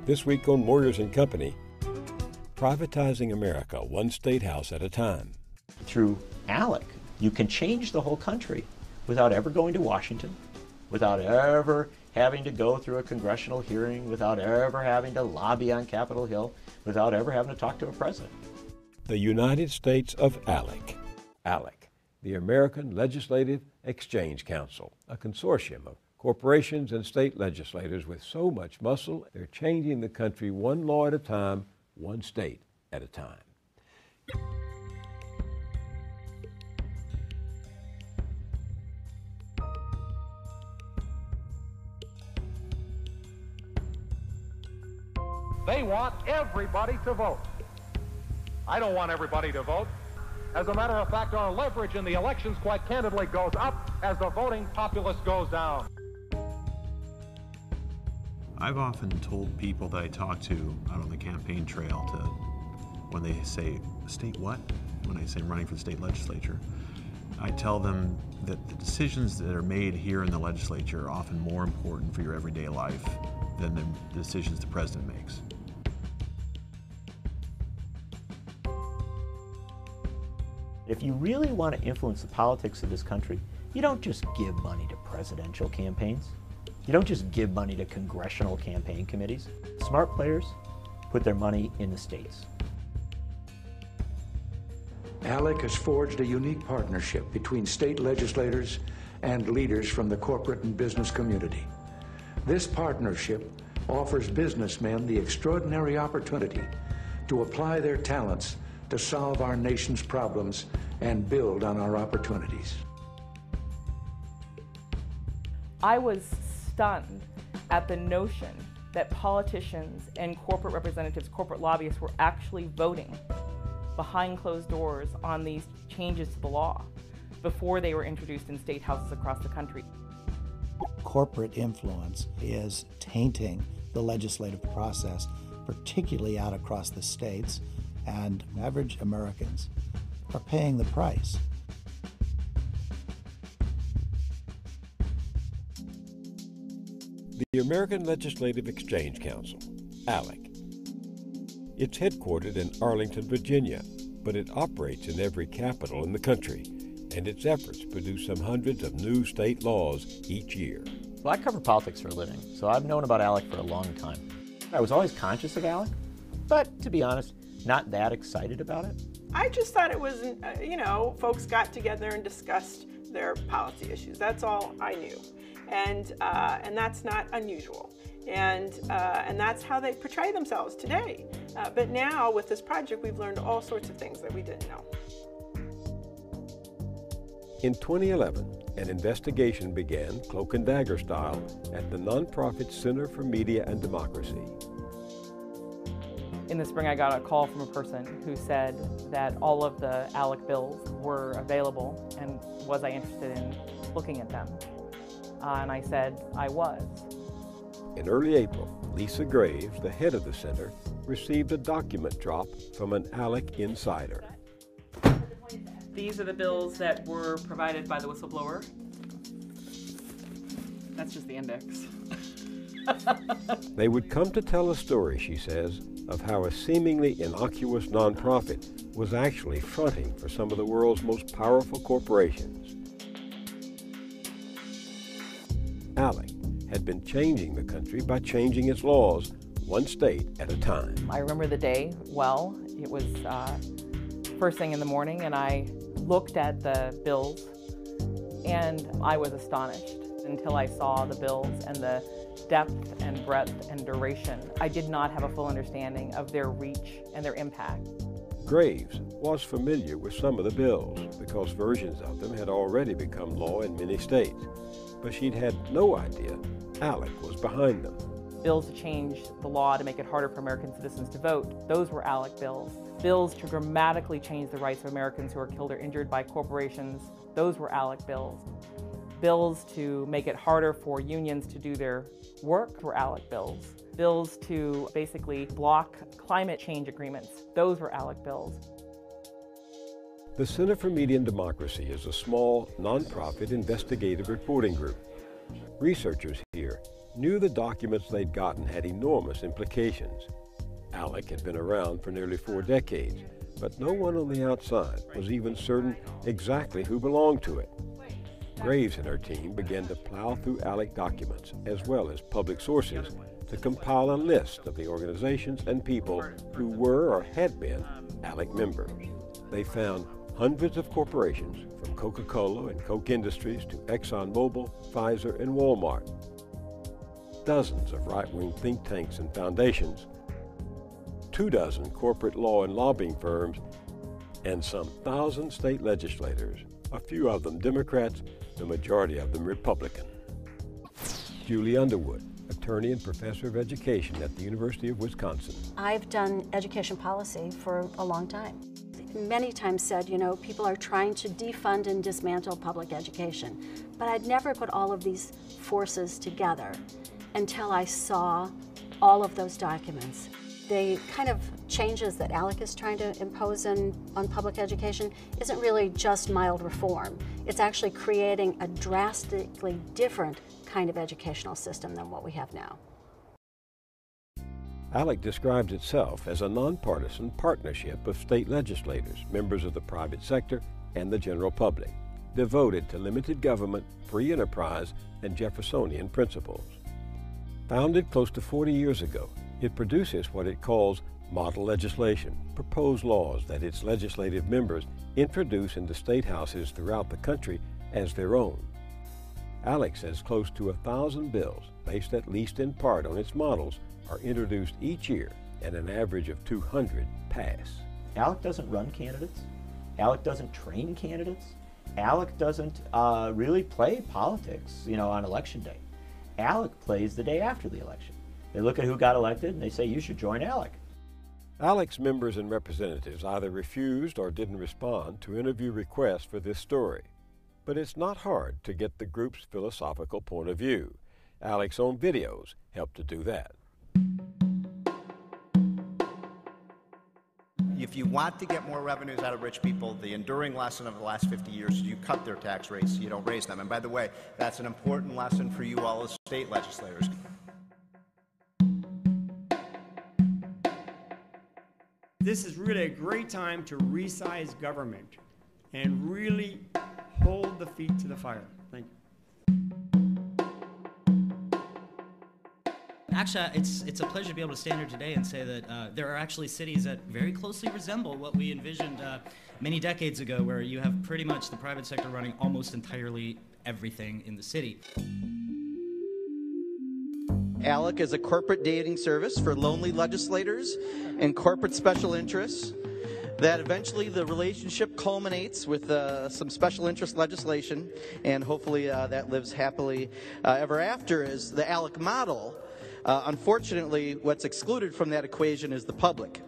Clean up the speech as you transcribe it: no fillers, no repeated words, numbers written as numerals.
This week on Moyers Company, privatizing America one state house at a time. Through ALEC, you can change the whole country without ever going to Washington, without ever having to go through a congressional hearing, without ever having to lobby on Capitol Hill, without ever having to talk to a president. The United States of ALEC. ALEC, the American Legislative Exchange Council, a consortium of corporations and state legislators with so much muscle, they're changing the country one law at a time, one state at a time. They want everybody to vote. I don't want everybody to vote. As a matter of fact, our leverage in the elections quite candidly goes up as the voting populace goes down. I've often told people that I talk to out on the campaign trail when they say, state what? When I say I'm running for the state legislature, I tell them that the decisions that are made here in the legislature are often more important for your everyday life than the decisions the president makes. If you really want to influence the politics of this country, you don't just give money to presidential campaigns. You don't just give money to congressional campaign committees. Smart players put their money in the states. ALEC has forged a unique partnership between state legislators and leaders from the corporate and business community. This partnership offers businessmen the extraordinary opportunity to apply their talents to solve our nation's problems and build on our opportunities. I was stunned at the notion that politicians and corporate representatives, corporate lobbyists were actually voting behind closed doors on these changes to the law before they were introduced in state houses across the country. Corporate influence is tainting the legislative process, particularly out across the states, and average Americans are paying the price. The American Legislative Exchange Council, ALEC. It's headquartered in Arlington, Virginia, but it operates in every capital in the country, and its efforts produce some hundreds of new state laws each year. Well, I cover politics for a living, so I've known about ALEC for a long time. I was always conscious of ALEC, but to be honest, not that excited about it. I just thought it was, folks got together and discussed their policy issues. That's all I knew. And that's not unusual. And that's how they portray themselves today. But now with this project, we've learned all sorts of things that we didn't know. In 2011, an investigation began, cloak and dagger style, at the nonprofit Center for Media and Democracy. In the spring, I got a call from a person who said that all of the ALEC bills were available and was I interested in looking at them. And I said I was. In early April, Lisa Graves, the head of the center, received a document drop from an ALEC insider. These are the bills that were provided by the whistleblower. That's just the index. They would come to tell a story, she says, of how a seemingly innocuous nonprofit was actually fronting for some of the world's most powerful corporations. ALEC had been changing the country by changing its laws, one state at a time. I remember the day well. It was first thing in the morning, and I looked at the bills, and I was astonished until I saw the bills and the depth and breadth and duration. I did not have a full understanding of their reach and their impact. Graves was familiar with some of the bills because versions of them had already become law in many states, but she'd had no idea ALEC was behind them. Bills to change the law to make it harder for American citizens to vote, those were ALEC bills. Bills to dramatically change the rights of Americans who are killed or injured by corporations, those were ALEC bills. Bills to make it harder for unions to do their work were ALEC bills. Bills to basically block climate change agreements, those were ALEC bills. The Center for Media and Democracy is a small, nonprofit investigative reporting group. Researchers here knew the documents they'd gotten had enormous implications. ALEC had been around for nearly 4 decades, but no one on the outside was even certain exactly who belonged to it. Graves and her team began to plow through ALEC documents, as well as public sources, to compile a list of the organizations and people who were or had been ALEC members. They found hundreds of corporations, from Coca-Cola and Koch Industries to ExxonMobil, Pfizer, and Walmart. Dozens of right-wing think tanks and foundations, 24 corporate law and lobbying firms, and some 1,000 state legislators, a few of them Democrats, the majority of them Republican. Julie Underwood, attorney and professor of education at the University of Wisconsin. I've done education policy for a long time. Many times said, you know, people are trying to defund and dismantle public education. But I'd never put all of these forces together until I saw all of those documents. The kind of changes that ALEC is trying to impose on public education isn't really just mild reform. It's actually creating a drastically different kind of educational system than what we have now. ALEC describes itself as a nonpartisan partnership of state legislators, members of the private sector, and the general public, devoted to limited government, free enterprise, and Jeffersonian principles. Founded close to 40 years ago, it produces what it calls model legislation, proposed laws that its legislative members introduce into state houses throughout the country as their own. ALEC says close to 1,000 bills, based at least in part on its models, are introduced each year, and an average of 200 pass. ALEC doesn't run candidates. ALEC doesn't train candidates. ALEC doesn't really play politics, on election day. ALEC plays the day after the election. They look at who got elected and they say, you should join ALEC. ALEC's members and representatives either refused or didn't respond to interview requests for this story. But it's not hard to get the group's philosophical point of view. ALEC's own videos help to do that. If you want to get more revenues out of rich people, the enduring lesson of the last 50 years is you cut their tax rates, you don't raise them. And by the way, that's an important lesson for you all as state legislators. This is really a great time to resize government and really hold the feet to the fire. Thank you. Actually, it's a pleasure to be able to stand here today and say that there are actually cities that very closely resemble what we envisioned many decades ago, where you have pretty much the private sector running almost entirely everything in the city. ALEC is a corporate dating service for lonely legislators and corporate special interests that eventually the relationship culminates with some special interest legislation, and hopefully that lives happily ever after is the ALEC model. Unfortunately, what's excluded from that equation is the public.